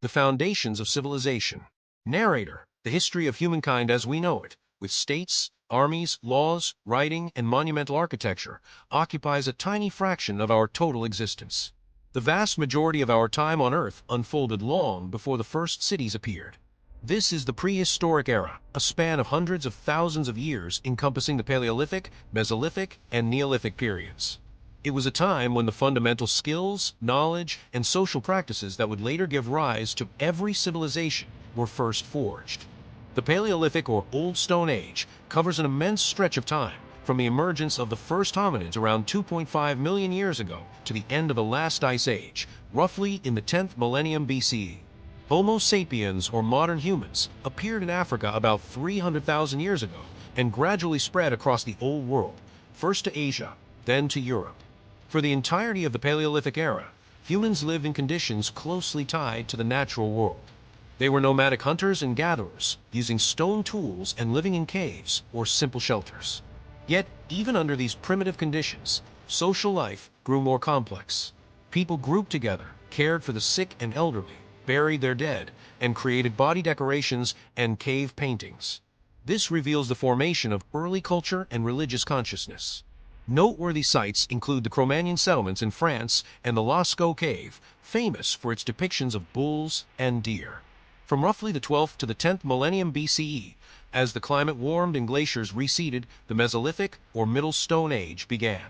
The foundations of civilization. Narrator, the history of humankind as we know it, with states, armies, laws, writing, and monumental architecture, occupies a tiny fraction of our total existence. The vast majority of our time on Earth unfolded long before the first cities appeared. This is the prehistoric era, a span of hundreds of thousands of years encompassing the Paleolithic, Mesolithic, and Neolithic periods. It was a time when the fundamental skills, knowledge, and social practices that would later give rise to every civilization were first forged. The Paleolithic or Old Stone Age covers an immense stretch of time, from the emergence of the first hominids around 2.5 million years ago to the end of the last ice age, roughly in the 10th millennium BCE. Homo sapiens, or modern humans, appeared in Africa about 300,000 years ago and gradually spread across the Old World, first to Asia, then to Europe. For the entirety of the Paleolithic era, humans lived in conditions closely tied to the natural world. They were nomadic hunters and gatherers, using stone tools and living in caves or simple shelters. Yet, even under these primitive conditions, social life grew more complex. People grouped together, cared for the sick and elderly, buried their dead, and created body decorations and cave paintings. This reveals the formation of early culture and religious consciousness. Noteworthy sites include the Cro-Magnon settlements in France and the Lascaux Cave, famous for its depictions of bulls and deer. From roughly the 12th to the 10th millennium BCE, as the climate warmed and glaciers receded, the Mesolithic or Middle Stone Age began.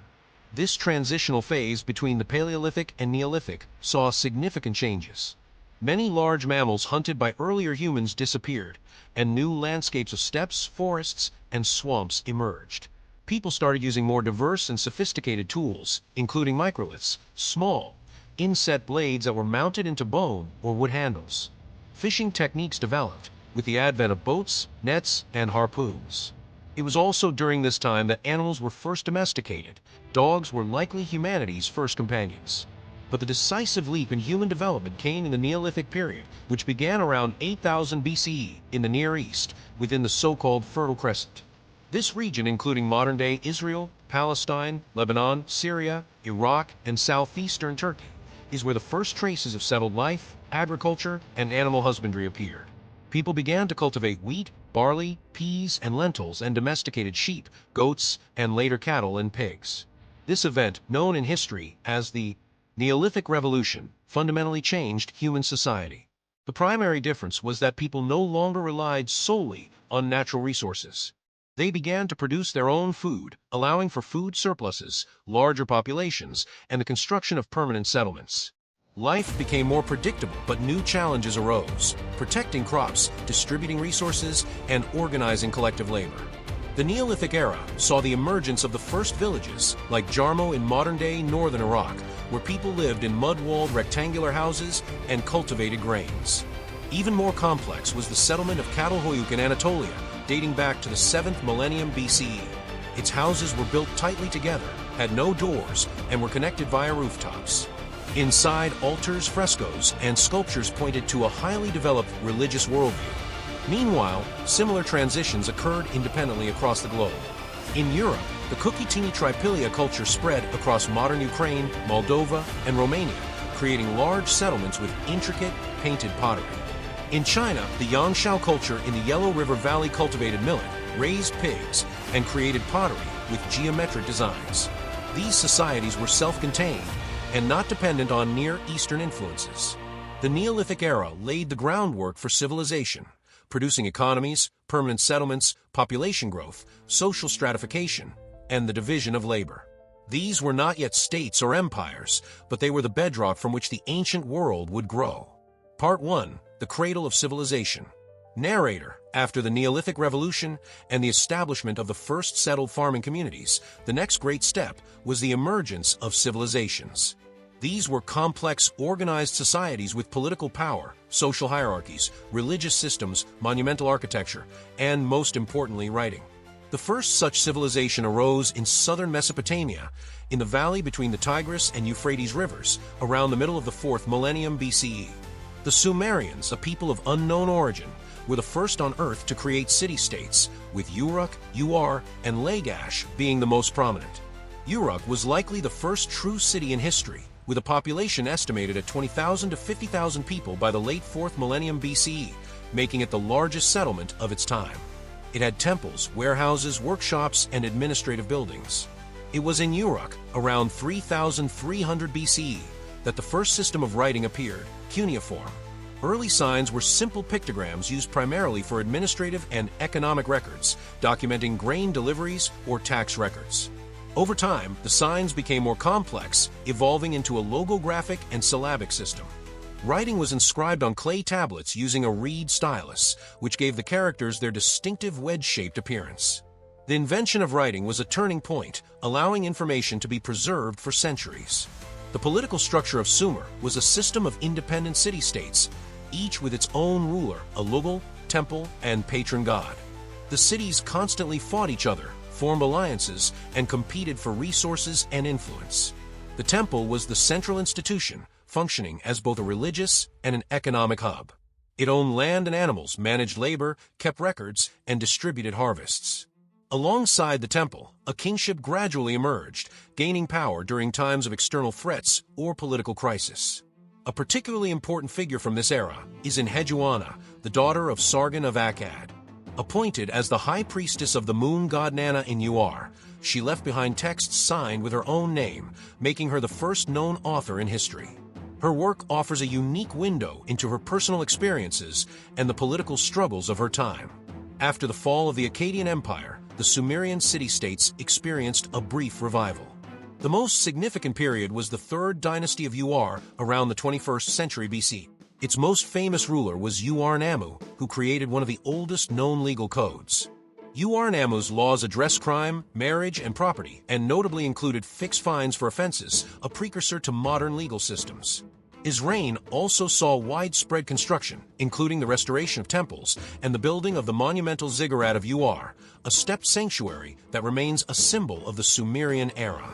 This transitional phase between the Paleolithic and Neolithic saw significant changes. Many large mammals hunted by earlier humans disappeared, and new landscapes of steppes, forests, and swamps emerged. People started using more diverse and sophisticated tools, including microliths, small, inset blades that were mounted into bone or wood handles. Fishing techniques developed, with the advent of boats, nets, and harpoons. It was also during this time that animals were first domesticated. Dogs were likely humanity's first companions. But the decisive leap in human development came in the Neolithic period, which began around 8000 BCE in the Near East, within the so-called Fertile Crescent. This region, including modern-day Israel, Palestine, Lebanon, Syria, Iraq, and southeastern Turkey, is where the first traces of settled life, agriculture, and animal husbandry appeared. People began to cultivate wheat, barley, peas, and lentils, and domesticated sheep, goats, and later cattle and pigs. This event, known in history as the Neolithic Revolution, fundamentally changed human society. The primary difference was that people no longer relied solely on natural resources. They began to produce their own food, allowing for food surpluses, larger populations, and the construction of permanent settlements. Life became more predictable, but new challenges arose: protecting crops, distributing resources, and organizing collective labor. The Neolithic era saw the emergence of the first villages, like Jarmo in modern-day northern Iraq, where people lived in mud-walled rectangular houses and cultivated grains. Even more complex was the settlement of Çatalhöyük in Anatolia, dating back to the 7th millennium BCE. Its houses were built tightly together, had no doors, and were connected via rooftops. Inside, altars, frescoes, and sculptures pointed to a highly developed religious worldview. Meanwhile, similar transitions occurred independently across the globe. In Europe, the Cucitini Tripilia culture spread across modern Ukraine, Moldova, and Romania, creating large settlements with intricate, painted pottery. In China, the Yanshao culture in the Yellow River Valley cultivated millet, raised pigs, and created pottery with geometric designs. These societies were self-contained and not dependent on Near Eastern influences. The Neolithic era laid the groundwork for civilization, producing economies, permanent settlements, population growth, social stratification, and the division of labor. These were not yet states or empires, but they were the bedrock from which the ancient world would grow. Part 1. The Cradle of Civilization. Narrator. After the Neolithic Revolution and the establishment of the first settled farming communities, the next great step was the emergence of civilizations. These were complex, organized societies with political power, social hierarchies, religious systems, monumental architecture, and, most importantly, writing. The first such civilization arose in southern Mesopotamia, in the valley between the Tigris and Euphrates rivers, around the middle of the 4th millennium BCE. The Sumerians, a people of unknown origin, were the first on Earth to create city-states, with Uruk, Ur, and Lagash being the most prominent. Uruk was likely the first true city in history, with a population estimated at 20,000 to 50,000 people by the late 4th millennium BCE, making it the largest settlement of its time. It had temples, warehouses, workshops, and administrative buildings. It was in Uruk, around 3,300 BCE, that the first system of writing appeared, cuneiform. Early signs were simple pictograms used primarily for administrative and economic records, documenting grain deliveries or tax records. Over time, the signs became more complex, evolving into a logographic and syllabic system. Writing was inscribed on clay tablets using a reed stylus, which gave the characters their distinctive wedge-shaped appearance. The invention of writing was a turning point, allowing information to be preserved for centuries. The political structure of Sumer was a system of independent city-states, each with its own ruler, a lugul, temple, and patron god. The cities constantly fought each other, formed alliances, and competed for resources and influence. The temple was the central institution, functioning as both a religious and an economic hub. It owned land and animals, managed labor, kept records, and distributed harvests. Alongside the temple, a kingship gradually emerged, gaining power during times of external threats or political crisis. A particularly important figure from this era is Enheduanna, the daughter of Sargon of Akkad. Appointed as the high priestess of the moon god Nanna in Ur, she left behind texts signed with her own name, making her the first known author in history. Her work offers a unique window into her personal experiences and the political struggles of her time. After the fall of the Akkadian Empire, the Sumerian city-states experienced a brief revival. The most significant period was the Third Dynasty of Ur around the 21st century BC. Its most famous ruler was Ur-Nammu, who created one of the oldest known legal codes. Ur-Nammu's laws addressed crime, marriage, and property, and notably included fixed fines for offenses, a precursor to modern legal systems. His reign also saw widespread construction, including the restoration of temples and the building of the monumental ziggurat of Ur, a stepped sanctuary that remains a symbol of the Sumerian era.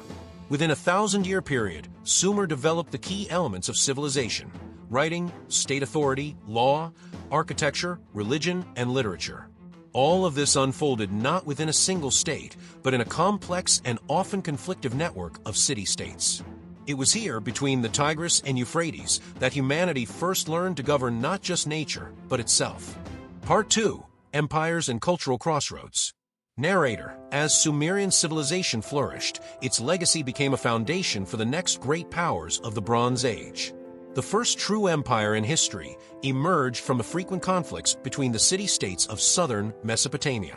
Within a 1,000-year period, Sumer developed the key elements of civilization: writing, state authority, law, architecture, religion, and literature. All of this unfolded not within a single state, but in a complex and often conflictive network of city-states. It was here, between the Tigris and Euphrates, that humanity first learned to govern not just nature, but itself. Part 2. Empires and Cultural Crossroads. Narrator: as Sumerian civilization flourished, its legacy became a foundation for the next great powers of the Bronze Age. The first true empire in history emerged from the frequent conflicts between the city-states of southern Mesopotamia.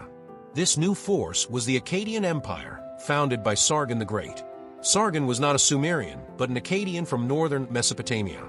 This new force was the Akkadian Empire, founded by Sargon the Great. Sargon was not a Sumerian, but an Akkadian from northern Mesopotamia.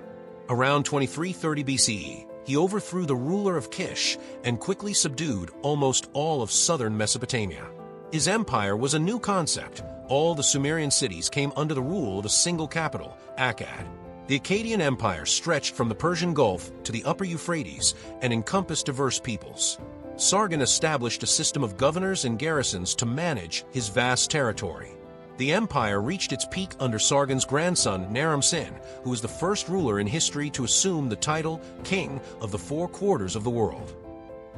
Around 2330 BCE, he overthrew the ruler of Kish and quickly subdued almost all of southern Mesopotamia. His empire was a new concept. All the Sumerian cities came under the rule of a single capital, Akkad. The Akkadian Empire stretched from the Persian Gulf to the upper Euphrates and encompassed diverse peoples. Sargon established a system of governors and garrisons to manage his vast territory. The empire reached its peak under Sargon's grandson, Naram-Sin, who was the first ruler in history to assume the title King of the Four Quarters of the world.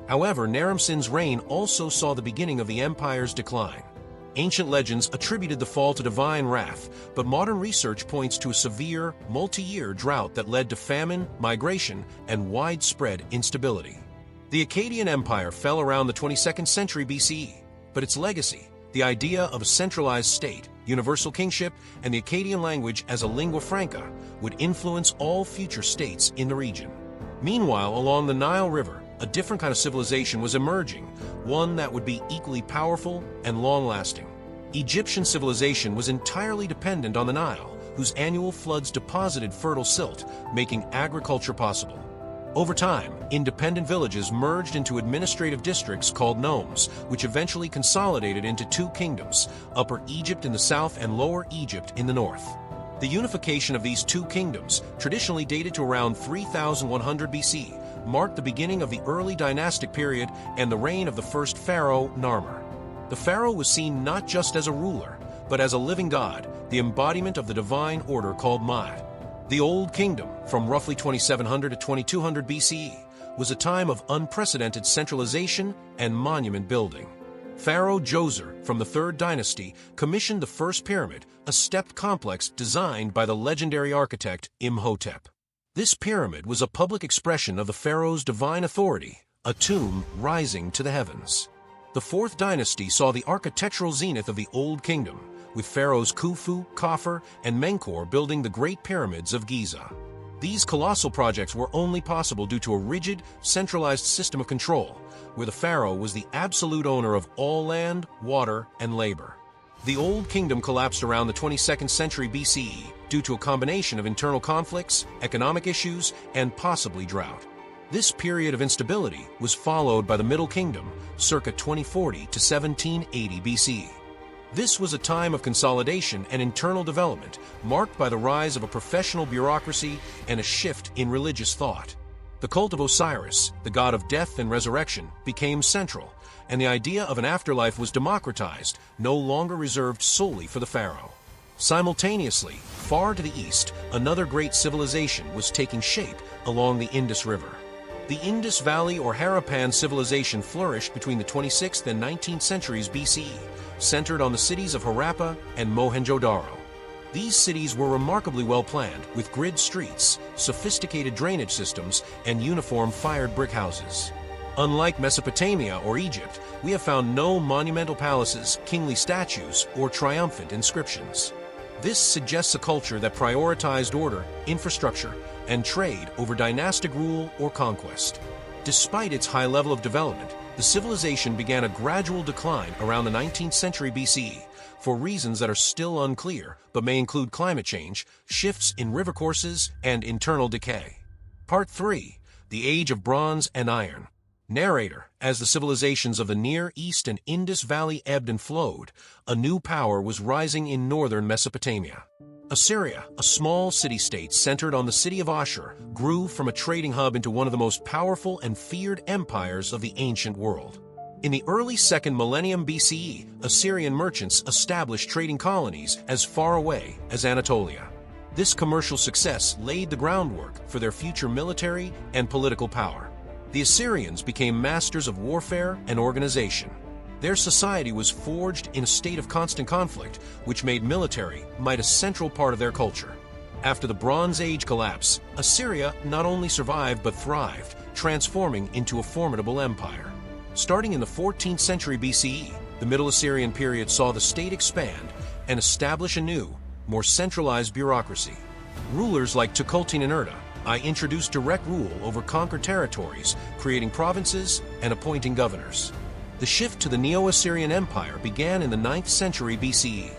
However, Naram-Sin's reign also saw the beginning of the empire's decline. Ancient legends attributed the fall to divine wrath, but modern research points to a severe, multi-year drought that led to famine, migration, and widespread instability. The Akkadian Empire fell around the 22nd century BCE, but its legacy, the idea of a centralized state, universal kingship, and the Akkadian language as a lingua franca, would influence all future states in the region. Meanwhile, along the Nile River, a different kind of civilization was emerging, one that would be equally powerful and long-lasting. Egyptian civilization was entirely dependent on the Nile, whose annual floods deposited fertile silt, making agriculture possible. Over time, independent villages merged into administrative districts called nomes, which eventually consolidated into two kingdoms, Upper Egypt in the south and Lower Egypt in the north. The unification of these two kingdoms, traditionally dated to around 3100 BC, marked the beginning of the early dynastic period and the reign of the first pharaoh, Narmer. The pharaoh was seen not just as a ruler, but as a living god, the embodiment of the divine order called Ma'at. The Old Kingdom, from roughly 2700 to 2200 BCE, was a time of unprecedented centralization and monument building. Pharaoh Djoser from the 3rd dynasty commissioned the first pyramid, a stepped complex designed by the legendary architect Imhotep. This pyramid was a public expression of the pharaoh's divine authority, a tomb rising to the heavens. The 4th dynasty saw the architectural zenith of the Old Kingdom, with pharaohs Khufu, Khafre, and Menkaure building the Great Pyramids of Giza. These colossal projects were only possible due to a rigid, centralized system of control, where the pharaoh was the absolute owner of all land, water, and labor. The Old Kingdom collapsed around the 22nd century BCE due to a combination of internal conflicts, economic issues, and possibly drought. This period of instability was followed by the Middle Kingdom, circa 2040 to 1780 BCE. This was a time of consolidation and internal development, marked by the rise of a professional bureaucracy and a shift in religious thought. The cult of Osiris, the god of death and resurrection, became central, and the idea of an afterlife was democratized, no longer reserved solely for the pharaoh. Simultaneously, far to the east, another great civilization was taking shape along the Indus River. The Indus Valley or Harappan civilization flourished between the 26th and 19th centuries BCE, centered on the cities of Harappa and Mohenjo-daro. These cities were remarkably well planned, with grid streets, sophisticated drainage systems, and uniform fired brick houses. Unlike Mesopotamia or Egypt, we have found no monumental palaces, kingly statues, or triumphant inscriptions. This suggests a culture that prioritized order, infrastructure, and trade over dynastic rule or conquest. Despite its high level of development, the civilization began a gradual decline around the 19th century BCE for reasons that are still unclear, but may include climate change, shifts in river courses, and internal decay. Part 3. The Age of Bronze and Iron. Narrator: as the civilizations of the Near East and Indus Valley ebbed and flowed, a new power was rising in northern Mesopotamia. Assyria, a small city-state centered on the city of Ashur, grew from a trading hub into one of the most powerful and feared empires of the ancient world. In the early 2nd millennium BCE, Assyrian merchants established trading colonies as far away as Anatolia. This commercial success laid the groundwork for their future military and political power. The Assyrians became masters of warfare and organization. Their society was forged in a state of constant conflict, which made military might a central part of their culture. After the Bronze Age collapse, Assyria not only survived but thrived, transforming into a formidable empire. Starting in the 14th century BCE, the Middle Assyrian period saw the state expand and establish a new, more centralized bureaucracy. Rulers like Tukulti-Ninurta I introduced direct rule over conquered territories, creating provinces and appointing governors. The shift to the Neo-Assyrian Empire began in the 9th century BCE.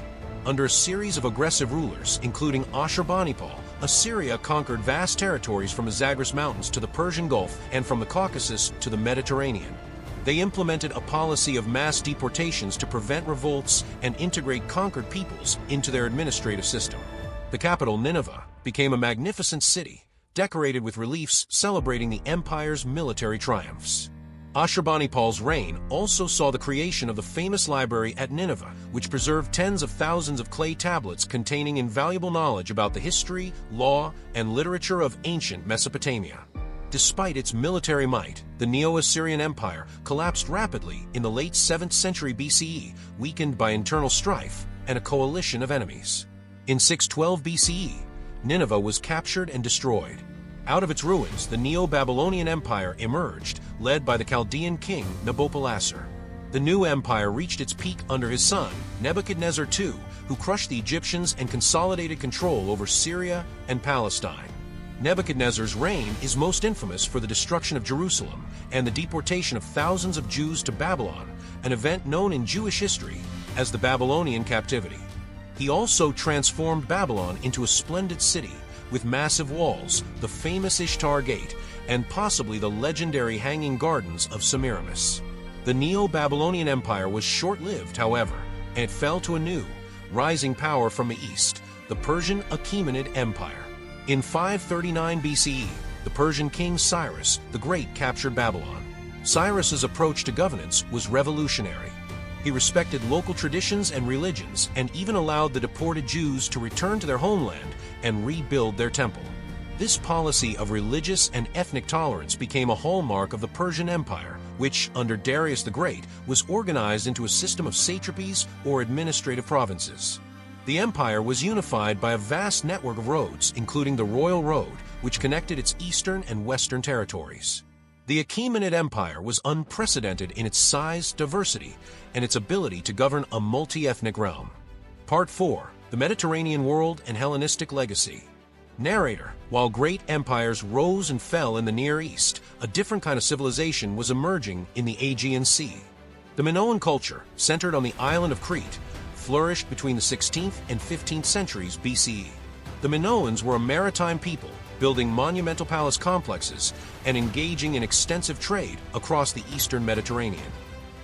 Under a series of aggressive rulers, including Ashurbanipal, Assyria conquered vast territories from the Zagros Mountains to the Persian Gulf and from the Caucasus to the Mediterranean. They implemented a policy of mass deportations to prevent revolts and integrate conquered peoples into their administrative system. The capital, Nineveh, became a magnificent city, decorated with reliefs celebrating the empire's military triumphs. Ashurbanipal's reign also saw the creation of the famous library at Nineveh, which preserved tens of thousands of clay tablets containing invaluable knowledge about the history, law, and literature of ancient Mesopotamia. Despite its military might, the Neo-Assyrian Empire collapsed rapidly in the late 7th century BCE, weakened by internal strife and a coalition of enemies. In 612 BCE, Nineveh was captured and destroyed. Out of its ruins, the Neo-Babylonian Empire emerged, led by the Chaldean king Nabopolassar. The new empire reached its peak under his son, Nebuchadnezzar II, who crushed the Egyptians and consolidated control over Syria and Palestine. Nebuchadnezzar's reign is most infamous for the destruction of Jerusalem and the deportation of thousands of Jews to Babylon, an event known in Jewish history as the Babylonian captivity. He also transformed Babylon into a splendid city, with massive walls, the famous Ishtar Gate, and possibly the legendary Hanging Gardens of Semiramis. The Neo-Babylonian Empire was short-lived, however, and it fell to a new, rising power from the east, the Persian Achaemenid Empire. In 539 BCE, the Persian king Cyrus the Great captured Babylon. Cyrus's approach to governance was revolutionary. He respected local traditions and religions and even allowed the deported Jews to return to their homeland and rebuild their temple. This policy of religious and ethnic tolerance became a hallmark of the Persian Empire, which, under Darius the Great, was organized into a system of satrapies or administrative provinces. The empire was unified by a vast network of roads, including the Royal Road, which connected its eastern and western territories. The Achaemenid Empire was unprecedented in its size, diversity, and its ability to govern a multi-ethnic realm. Part 4. The Mediterranean World and Hellenistic Legacy. Narrator. While great empires rose and fell in the Near East, a different kind of civilization was emerging in the Aegean Sea. The Minoan culture, centered on the island of Crete, flourished between the 16th and 15th centuries BCE. The Minoans were a maritime people, building monumental palace complexes and engaging in extensive trade across the eastern Mediterranean.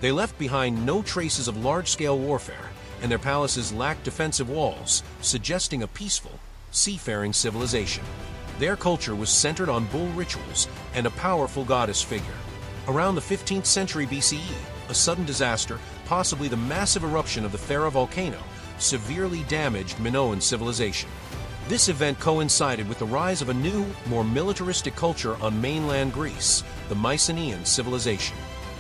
They left behind no traces of large-scale warfare, and their palaces lacked defensive walls, suggesting a peaceful, seafaring civilization. Their culture was centered on bull rituals and a powerful goddess figure. Around the 15th century BCE, a sudden disaster, possibly the massive eruption of the Thera volcano, severely damaged Minoan civilization. This event coincided with the rise of a new, more militaristic culture on mainland Greece, the Mycenaean civilization.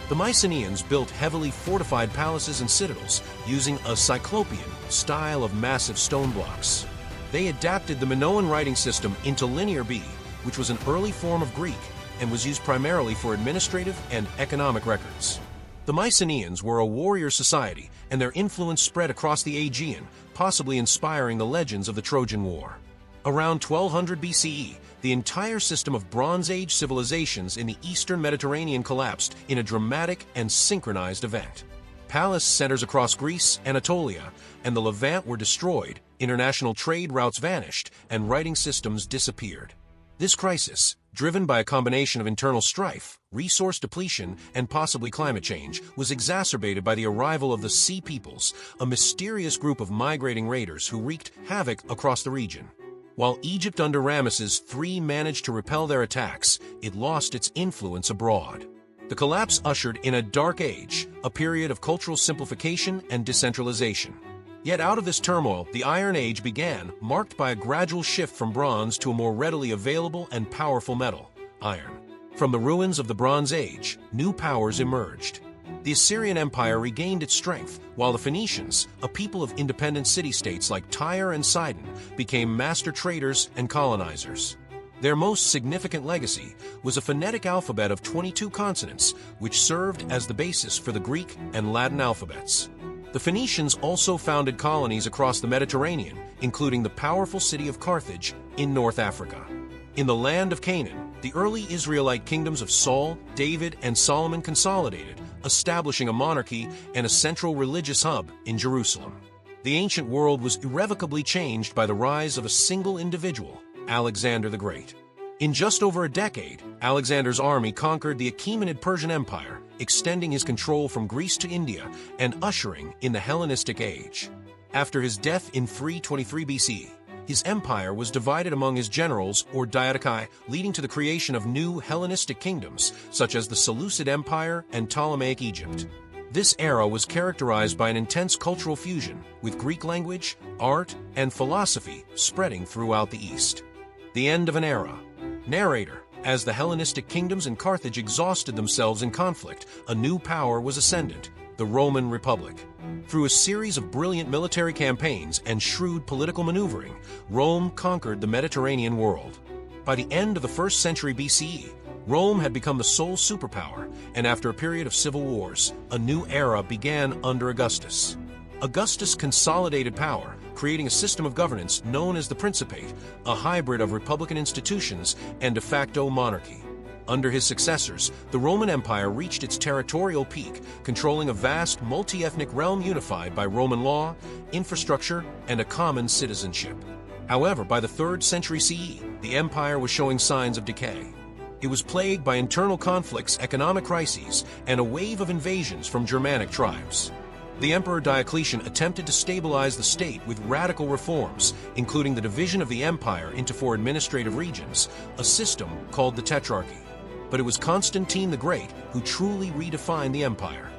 The Mycenaeans built heavily fortified palaces and citadels using a cyclopean style of massive stone blocks. They adapted the Minoan writing system into Linear B, which was an early form of Greek and was used primarily for administrative and economic records. The Mycenaeans were a warrior society, and their influence spread across the Aegean, possibly inspiring the legends of the Trojan War. Around 1200 BCE, the entire system of Bronze Age civilizations in the eastern Mediterranean collapsed in a dramatic and synchronized event. Palace centers across Greece, Anatolia, and the Levant were destroyed, international trade routes vanished, and writing systems disappeared. This crisis, driven by a combination of internal strife, resource depletion, and possibly climate change, was exacerbated by the arrival of the Sea Peoples, a mysterious group of migrating raiders who wreaked havoc across the region. While Egypt under Ramesses III managed to repel their attacks, it lost its influence abroad. The collapse ushered in a dark age, a period of cultural simplification and decentralization. Yet out of this turmoil, the Iron Age began, marked by a gradual shift from bronze to a more readily available and powerful metal, iron. From the ruins of the Bronze Age, new powers emerged. The Assyrian Empire regained its strength, while the Phoenicians, a people of independent city-states like Tyre and Sidon, became master traders and colonizers. Their most significant legacy was a phonetic alphabet of 22 consonants, which served as the basis for the Greek and Latin alphabets. The Phoenicians also founded colonies across the Mediterranean, including the powerful city of Carthage in North Africa. In the land of Canaan, the early Israelite kingdoms of Saul, David, and Solomon consolidated, establishing a monarchy and a central religious hub in Jerusalem. The ancient world was irrevocably changed by the rise of a single individual, Alexander the Great. In just over a decade, Alexander's army conquered the Achaemenid Persian Empire, extending his control from Greece to India and ushering in the Hellenistic Age. After his death in 323 BC, his empire was divided among his generals, or diadochi, leading to the creation of new Hellenistic kingdoms, such as the Seleucid Empire and Ptolemaic Egypt. This era was characterized by an intense cultural fusion, with Greek language, art, and philosophy spreading throughout the East. The end of an era. Narrator. As the Hellenistic kingdoms in Carthage exhausted themselves in conflict, a new power was ascendant, the Roman Republic. Through a series of brilliant military campaigns and shrewd political maneuvering, Rome conquered the Mediterranean world. By the end of the 1st century BCE, Rome had become the sole superpower, and after a period of civil wars, a new era began under Augustus. Augustus consolidated power, creating a system of governance known as the Principate, a hybrid of republican institutions and de facto monarchy. Under his successors, the Roman Empire reached its territorial peak, controlling a vast multi-ethnic realm unified by Roman law, infrastructure, and a common citizenship. However, by the 3rd century CE, the empire was showing signs of decay. It was plagued by internal conflicts, economic crises, and a wave of invasions from Germanic tribes. The Emperor Diocletian attempted to stabilize the state with radical reforms, including the division of the empire into 4 administrative regions, a system called the Tetrarchy. But it was Constantine the Great who truly redefined the empire.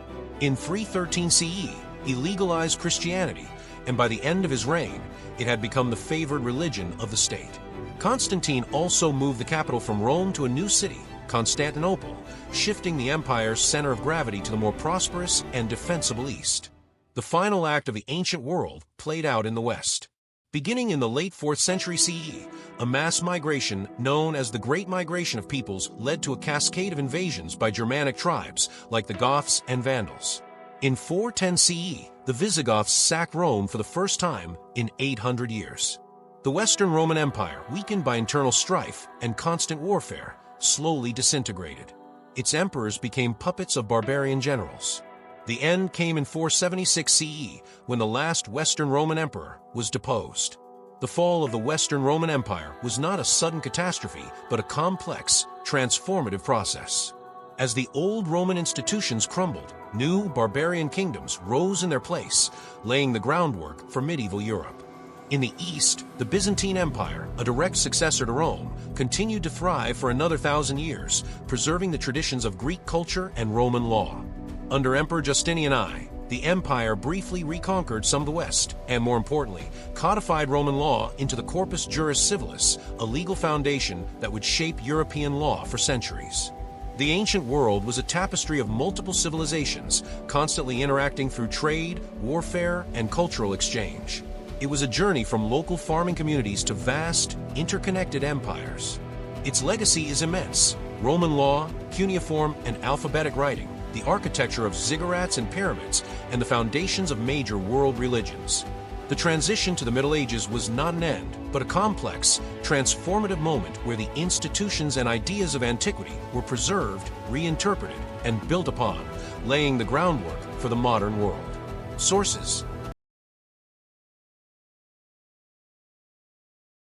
In 313 CE, he legalized Christianity and by the end of his reign, it had become the favored religion of the state. Constantine also moved the capital from Rome to a new city, Constantinople, shifting the empire's center of gravity to the more prosperous and defensible east. The final act of the ancient world played out in the west. Beginning in the late 4th century CE, a mass migration known as the Great Migration of Peoples led to a cascade of invasions by Germanic tribes like the Goths and Vandals. In 410 CE, the Visigoths sacked Rome for the first time in 800 years. The Western Roman Empire, weakened by internal strife and constant warfare, slowly disintegrated. Its emperors became puppets of barbarian generals. The end came in 476 CE, when the last Western Roman emperor was deposed. The fall of the Western Roman Empire was not a sudden catastrophe, but a complex, transformative process. As the old Roman institutions crumbled, new barbarian kingdoms rose in their place, laying the groundwork for medieval Europe. In the east, the Byzantine Empire, a direct successor to Rome, continued to thrive for another 1,000 years, preserving the traditions of Greek culture and Roman law. Under Emperor Justinian I, the empire briefly reconquered some of the West, and more importantly, codified Roman law into the Corpus Juris Civilis, a legal foundation that would shape European law for centuries. The ancient world was a tapestry of multiple civilizations, constantly interacting through trade, warfare, and cultural exchange. It was a journey from local farming communities to vast, interconnected empires. Its legacy is immense. Roman law, cuneiform and alphabetic writing, the architecture of ziggurats and pyramids, and the foundations of major world religions. The transition to the Middle Ages was not an end, but a complex, transformative moment where the institutions and ideas of antiquity were preserved, reinterpreted, and built upon, laying the groundwork for the modern world. Sources: